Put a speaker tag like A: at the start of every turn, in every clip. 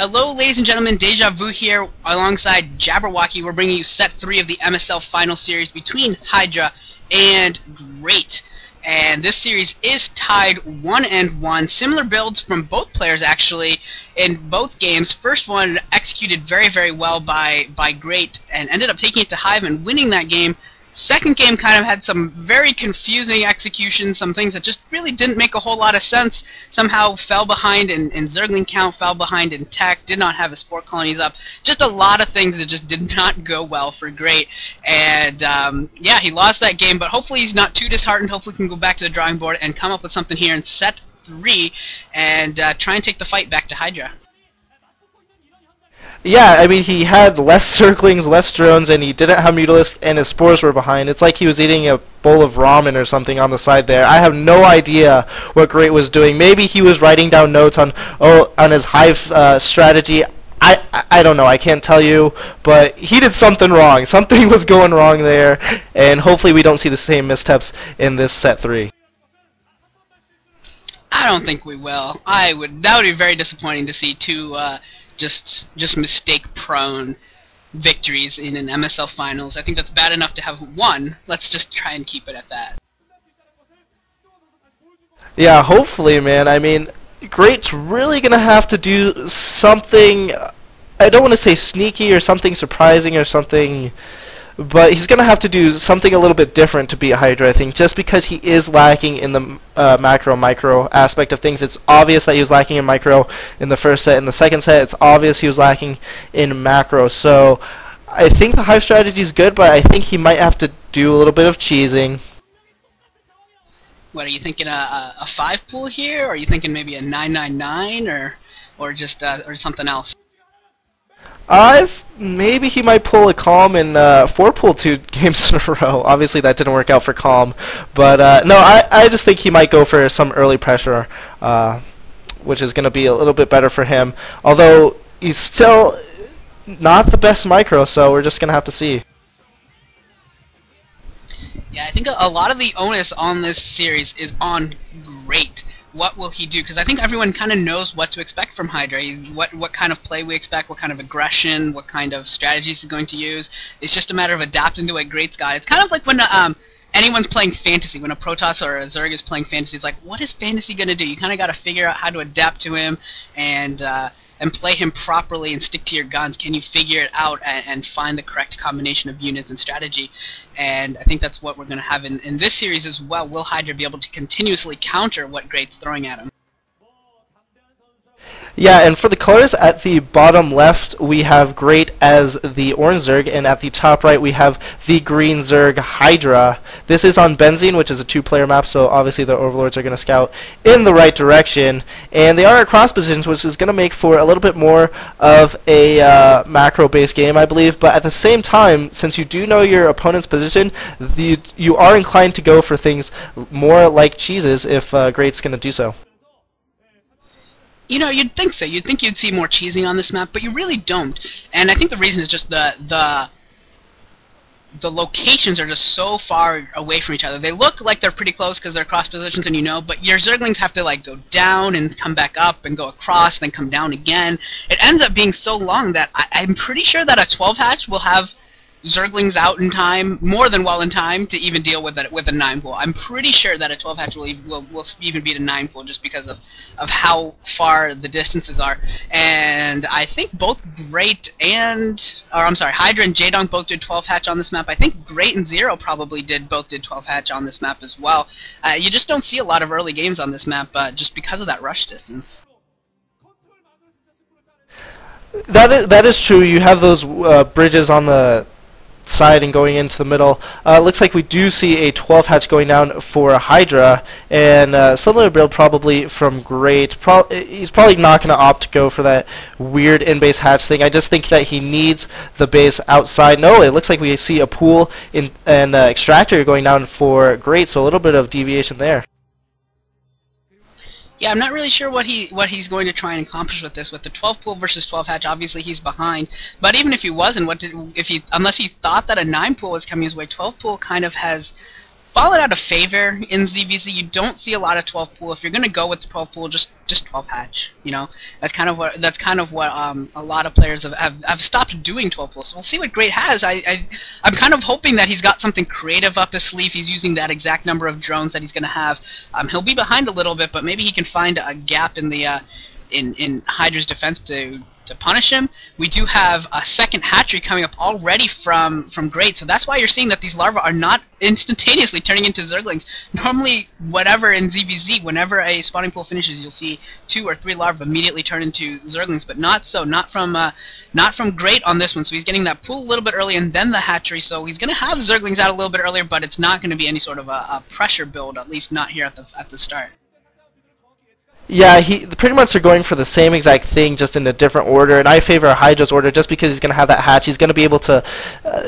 A: Hello, ladies and gentlemen, Deja Vu here, alongside Jabberwocky. We're bringing you set 3 of the MSL final series between Hydra and Great. And this series is tied 1-1. Similar builds from both players, actually, in both games. First one executed very, very well by Great and ended up taking it to Hive and winning that game. Second game kind of had some very confusing execution, some things that just really didn't make a whole lot of sense. Somehow fell behind in Zergling count, fell behind in tech, did not have his spore colonies up. Just a lot of things that just did not go well for Great. And yeah, he lost that game, but hopefully he's not too disheartened. Hopefully he can go back to the drawing board and come up with something here in set 3 and try and take the fight back to Hydra.
B: Yeah, I mean, he had less Zerglings, less drones, and he didn't have Mutalisk, and his spores were behind. It's like he was eating a bowl of ramen or something on the side there. I have no idea what Great was doing. Maybe he was writing down notes on his Hive strategy. I don't know. I can't tell you, but he did something wrong. Something was going wrong there, and hopefully we don't see the same missteps in this set 3.
A: I don't think we will. That would be very disappointing to see two just mistake-prone victories in an MSL finals. I think that's bad enough to have one. Let's just try and keep it at that.
B: Yeah, hopefully, man. I mean, Great's really gonna have to do something. I don't want to say sneaky or something surprising or something, but he's gonna have to do something a little bit different to beat Hydra, I think, just because he is lacking in the macro-micro aspect of things. It's obvious that he was lacking in micro in the first set. In the second set, it's obvious he was lacking in macro. So I think the Hive strategy is good, but I think he might have to do a little bit of cheesing.
A: What, are you thinking a 5-pool here? Or are you thinking maybe a 999 or just or something else?
B: Maybe he might pull a Calm in 4-pool 2 games in a row. Obviously that didn't work out for Calm, but no, I just think he might go for some early pressure, which is going to be a little bit better for him. Although he's still not the best micro, so we're just going to have to see.
A: Yeah, I think a lot of the onus on this series is on Great. What will he do? Because I think everyone kind of knows what to expect from Hydra. What kind of play we expect, what kind of aggression, what kind of strategies he's going to use. It's just a matter of adapting to what Great's got. It's kind of like when anyone's playing fantasy, when a Protoss or a Zerg is playing fantasy. It's like, what is fantasy going to do? You kind of got to figure out how to adapt to him and play him properly and stick to your guns. Can you figure it out and find the correct combination of units and strategy? And I think that's what we're going to have in this series as well. Will Hydra be able to continuously counter what Great's throwing at him?
B: Yeah, and for the colors, at the bottom left we have Great as the orange Zerg, and at the top right we have the green Zerg Hydra. This is on Benzene, which is a 2-player map, so obviously the Overlords are going to scout in the right direction. And they are at cross positions, which is going to make for a little bit more of a macro-based game, I believe. But at the same time, since you do know your opponent's position, you are inclined to go for things more like cheeses if Great's going to do so.
A: You know, you'd think so. You'd think you'd see more cheesing on this map, but you really don't. And I think the reason is just the locations are just so far away from each other. They look like they're pretty close because they're cross positions, and you know, but your Zerglings have to like go down and come back up and go across, then come down again. It ends up being so long that I'm pretty sure that a 12 hatch will have Zerglings out in time, more than well in time, to even deal with a 9-pool. I'm pretty sure that a 12 hatch will even beat a 9-pool just because of how far the distances are. And I think both Hydra and J-Dong both did 12 hatch on this map. I think Great and Zero probably both did 12 hatch on this map as well. You just don't see a lot of early games on this map just because of that rush distance.
B: That is true. You have those bridges on the side and going into the middle. Looks like we do see a 12 hatch going down for Hydra, and similar build probably from Great. He's probably not going to opt to go for that weird in-base hatch thing. I just think that he needs the base outside. No, it looks like we see a pool and extractor going down for Great, so a little bit of deviation there.
A: Yeah, I'm not really sure what he's going to try and accomplish with this. With the 12 pool versus 12 hatch, obviously he's behind. But even if he wasn't, unless he thought that a 9 pool was coming his way, 12 pool kind of has fallen out of favor in ZVZ. You don't see a lot of 12 pool. If you're gonna go with 12 pool, just 12 hatch. You know, that's kind of what a lot of players have stopped doing 12 pool. So we'll see what Great has. I'm kind of hoping that he's got something creative up his sleeve. He's using that exact number of drones that he's gonna have. He'll be behind a little bit, but maybe he can find a gap in the in Hydra's defense to punish him. We do have a second hatchery coming up already from Great, so that's why you're seeing that these larvae are not instantaneously turning into Zerglings. Normally, whatever in ZVZ, whenever a spawning pool finishes, you'll see 2 or 3 larvae immediately turn into Zerglings, but not so, not from Great on this one. So he's getting that pool a little bit early and then the hatchery, so he's going to have Zerglings out a little bit earlier, but it's not going to be any sort of a pressure build, at least not here at the start.
B: Yeah, he pretty much are going for the same exact thing, just in a different order, and I favor Hydra's order just because he's going to have that hatch. He's going to be able to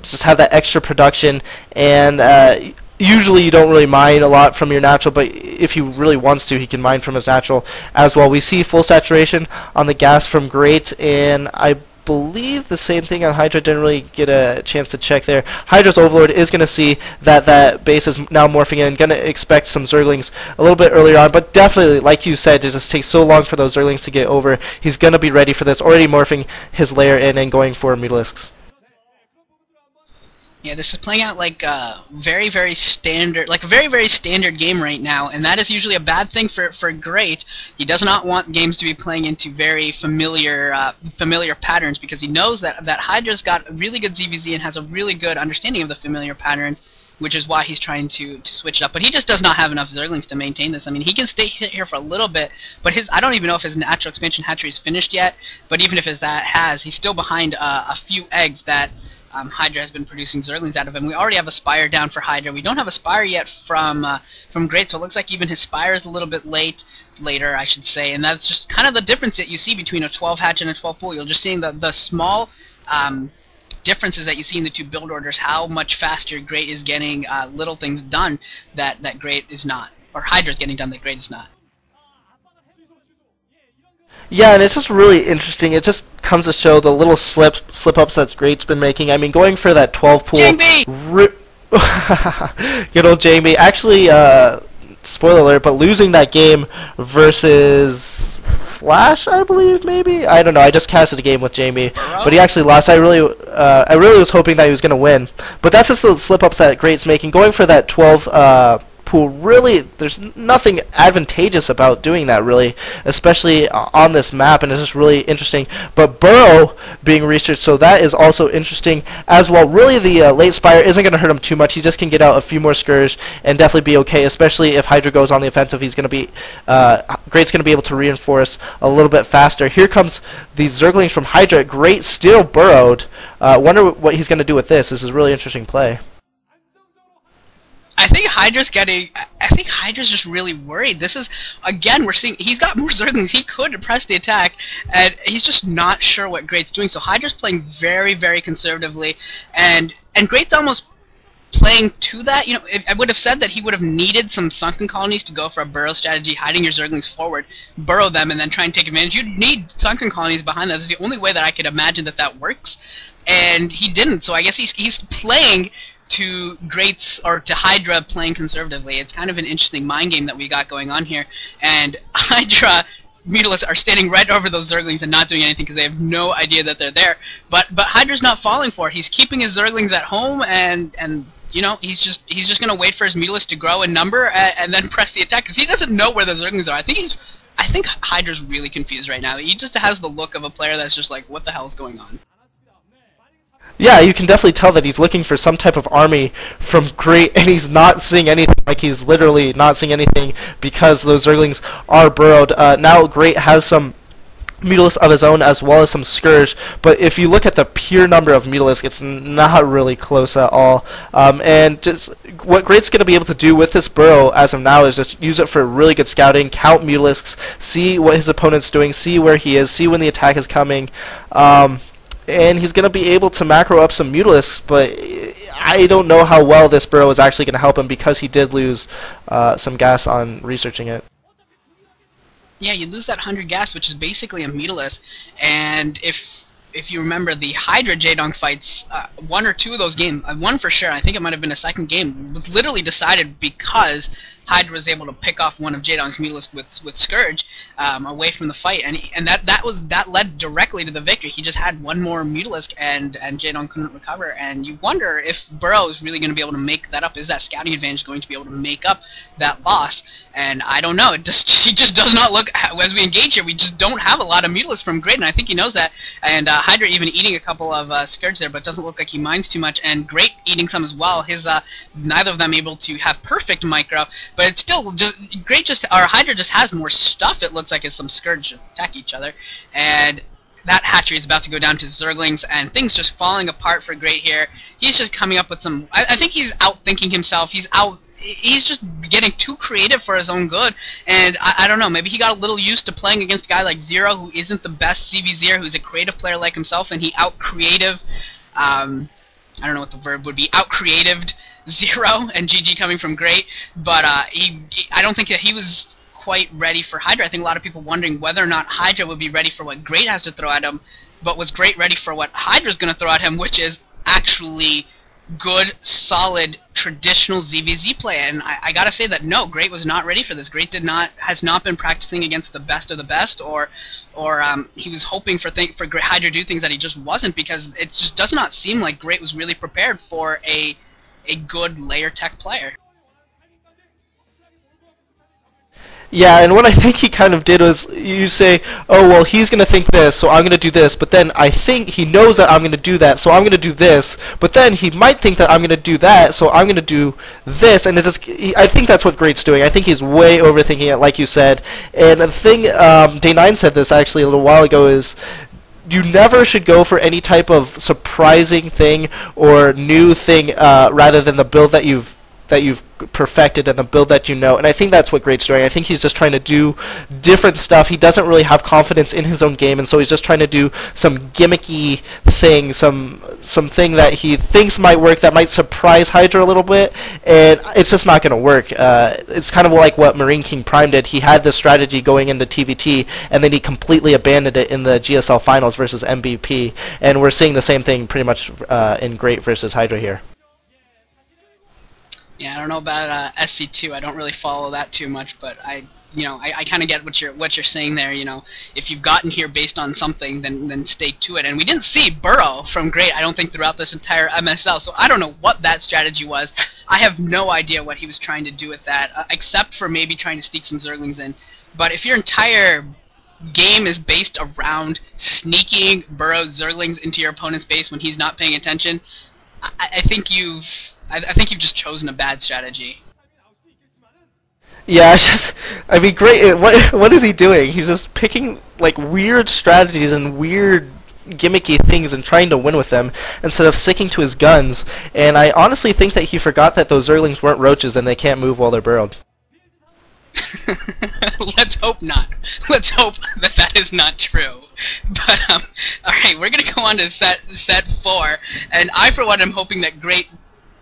B: just have that extra production, and usually you don't really mine a lot from your natural, but if he really wants to, he can mine from his natural as well. We see full saturation on the gas from Great, and I believe the same thing on Hydra. Didn't really get a chance to check there. Hydra's Overlord is going to see that that base is now morphing in, going to expect some Zerglings a little bit earlier on, but definitely, like you said, it just takes so long for those Zerglings to get over. He's going to be ready for this, already morphing his lair in and going for Mutalisks.
A: Yeah, this is playing out like a very, very standard game right now, and that is usually a bad thing for Great. He does not want games to be playing into very familiar patterns, because he knows that Hydra's got a really good ZVZ and has a really good understanding of the familiar patterns, which is why he's trying to switch it up. But he just does not have enough Zerglings to maintain this. I mean, he can stay here for a little bit, but I don't even know if his natural expansion hatchery is finished yet, but even if he's still behind a few eggs that Hydra has been producing Zerglings out of him. We already have a Spire down for Hydra. We don't have a Spire yet from Great, so it looks like even his Spire is a little bit later, I should say, and that's just kind of the difference that you see between a 12 hatch and a 12 pool. You're just seeing the small differences that you see in the two build orders, how much faster Great is getting little things done that Great is not, or Hydra is getting done that Great is not.
B: Yeah, and it's just really interesting. It just comes to show the little slip-ups that Great's been making. I mean, going for that 12 pool... Good old Jamie. Actually, spoiler alert, but losing that game versus Flash, I believe, maybe? I don't know. I just casted a game with Jamie, but he actually lost. I really was hoping that he was going to win. But that's just the slip-ups that Great's making. Going for that 12... pool, really, there's nothing advantageous about doing that, really, especially on this map, and it's just really interesting. But Burrow being researched, so that is also interesting as well. Really, the late Spire isn't going to hurt him too much. He just can get out a few more Scourge and definitely be okay, especially if Hydra goes on the offensive. He's going to be Great's going to be able to reinforce a little bit faster. Here comes the Zerglings from Hydra. Great still burrowed. Wonder what he's going to do with this. This is a really interesting play.
A: I think Hydra's just really worried. This is, again, we're seeing he's got more Zerglings. He could press the attack, and he's just not sure what Great's doing. So Hydra's playing very, very conservatively, and Great's almost playing to that. You know, I would have said that he would have needed some sunken colonies to go for a burrow strategy, hiding your Zerglings forward, burrow them, and then try and take advantage. You'd need sunken colonies behind that. This is the only way that I could imagine that works, and he didn't. So I guess he's playing to Great's, or to Hydra playing conservatively. It's kind of an interesting mind game that we got going on here, and Hydra Mutalisks are standing right over those Zerglings and not doing anything because they have no idea that they're there. But Hydra's not falling for it. He's keeping his Zerglings at home, and you know, he's just gonna wait for his Mutalisks to grow in number and then press the attack, because he doesn't know where the Zerglings are. I think Hydra's really confused right now. He just has the look of a player that's just like, what the hell is going on?
B: Yeah, you can definitely tell that he's looking for some type of army from Great, and he's not seeing anything. Like, he's literally not seeing anything because those Zerglings are burrowed. Now Great has some Mutalisks of his own as well as some Scourge, but if you look at the pure number of Mutalisks, it's not really close at all. And just what Great's going to be able to do with this burrow as of now is just use it for really good scouting, count Mutalisks, see what his opponent's doing, see where he is, see when the attack is coming. And he's going to be able to macro up some Mutalisks, but I don't know how well this burrow is actually going to help him because he did lose some gas on researching it. Yeah,
A: you lose that 100 gas, which is basically a Mutalisk, and if if you remember the Hydra Jaedong fights, one or two of those games, one for sure, I think it might have been a second game, was literally decided because Hydra was able to pick off one of Jaedong's Mutalisks with Scourge away from the fight, and that led directly to the victory. He just had one more Mutalisk, and Jaedong couldn't recover. And you wonder if Burrow is really going to be able to make that up. Is that scouting advantage going to be able to make up that loss? And I don't know. He just does not look, as we engage here, we just don't have a lot of Mutalisks from Great, and I think he knows that. And Hydra even eating a couple of Scourge there, but doesn't look like he minds too much. And Great eating some as well. His neither of them able to have perfect micro, but it's still just Great. Or Hydra just has more stuff. It looks like as some Scourge attack each other, and that hatchery is about to go down to Zerglings, and things just falling apart for Great here. He's just coming up with some. I think he's outthinking himself. He's just getting too creative for his own good, and I don't know, maybe he got a little used to playing against a guy like Zero, who isn't the best CVZer, who's a creative player like himself, and he out-creative, I don't know what the verb would be, out-creatived Zero, and GG coming from Great, but I don't think that he was quite ready for Hydra. I think a lot of people wondering whether or not Hydra would be ready for what Great has to throw at him, but was Great ready for what Hydra's going to throw at him, which is actually good, solid, traditional ZVZ play. And I gotta say that no, Great was not ready for this. Great has not been practicing against the best of the best, or he was hoping for Hydra to do things that he just wasn't, because it just does not seem like Great was really prepared for a good layer tech player.
B: Yeah, and what I think he kind of did was, you say, oh, well, he's going to think this, so I'm going to do this, but then I think he knows that I'm going to do that, so I'm going to do this, but then he might think that I'm going to do that, so I'm going to do this, and it's just, I think that's what Great's doing. I think he's way overthinking it, like you said, and the thing, Day9 said this actually a little while ago, is you never should go for any type of surprising thing or new thing rather than the build that you've perfected and the build that you know. And I think that's what Great's doing. I think he's just trying to do different stuff. He doesn't really have confidence in his own game, and so he's just trying to do some gimmicky thing, something that he thinks might work that might surprise Hydra a little bit, and it's just not going to work. It's kind of like what Marine King Prime did. He had this strategy going into TVT, and then he completely abandoned it in the GSL Finals versus MVP, and we're seeing the same thing pretty much in Great versus Hydra here.
A: Yeah, I don't know about SC2. I don't really follow that too much, but I kind of get what you're saying there. You know, if you've gotten here based on something, then stay to it. And we didn't see Burrow from Great, I don't think, throughout this entire MSL. So I don't know what that strategy was. I have no idea what he was trying to do with that, except for maybe trying to sneak some Zerglings in. But if your entire game is based around sneaking Burrow's Zerglings into your opponent's base when he's not paying attention, I think you've just chosen a bad strategy.
B: Yeah, I mean, Great. What is he doing? He's just picking like weird strategies and weird gimmicky things and trying to win with them instead of sticking to his guns. And I honestly think that he forgot that those Zerglings weren't roaches and they can't move while they're burrowed.
A: Let's hope not. Let's hope that is not true. But alright, we're gonna go on to set 4, and I for one am hoping that Great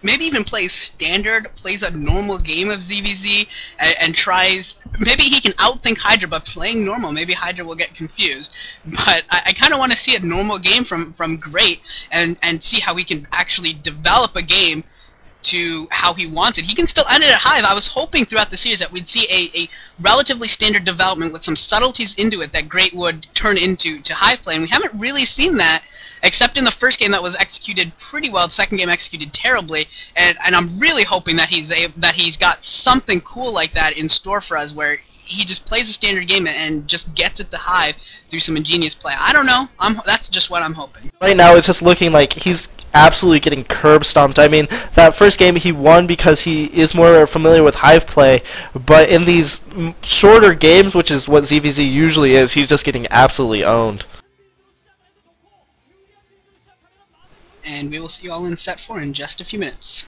A: maybe even plays standard, plays a normal game of ZVZ, and tries. Maybe he can outthink Hydra by playing normal. Maybe Hydra will get confused. But I kind of want to see a normal game from Great, and see how he can actually develop a game to how he wants it. He can still end it at Hive. I was hoping throughout the series that we'd see a relatively standard development with some subtleties into it that Great would turn into Hive play, and we haven't really seen that, except in the first game that was executed pretty well, the second game executed terribly, and I'm really hoping that he's got something cool like that in store for us, where he just plays a standard game and just gets it to Hive through some ingenious play. I don't know. That's just what I'm hoping.
B: Right now, it's just looking like he's absolutely getting curb stomped. I mean, that first game he won because he is more familiar with Hive play, but in these shorter games, which is what ZVZ usually is, he's just getting absolutely owned.
A: And we will see you all in set 4 in just a few minutes.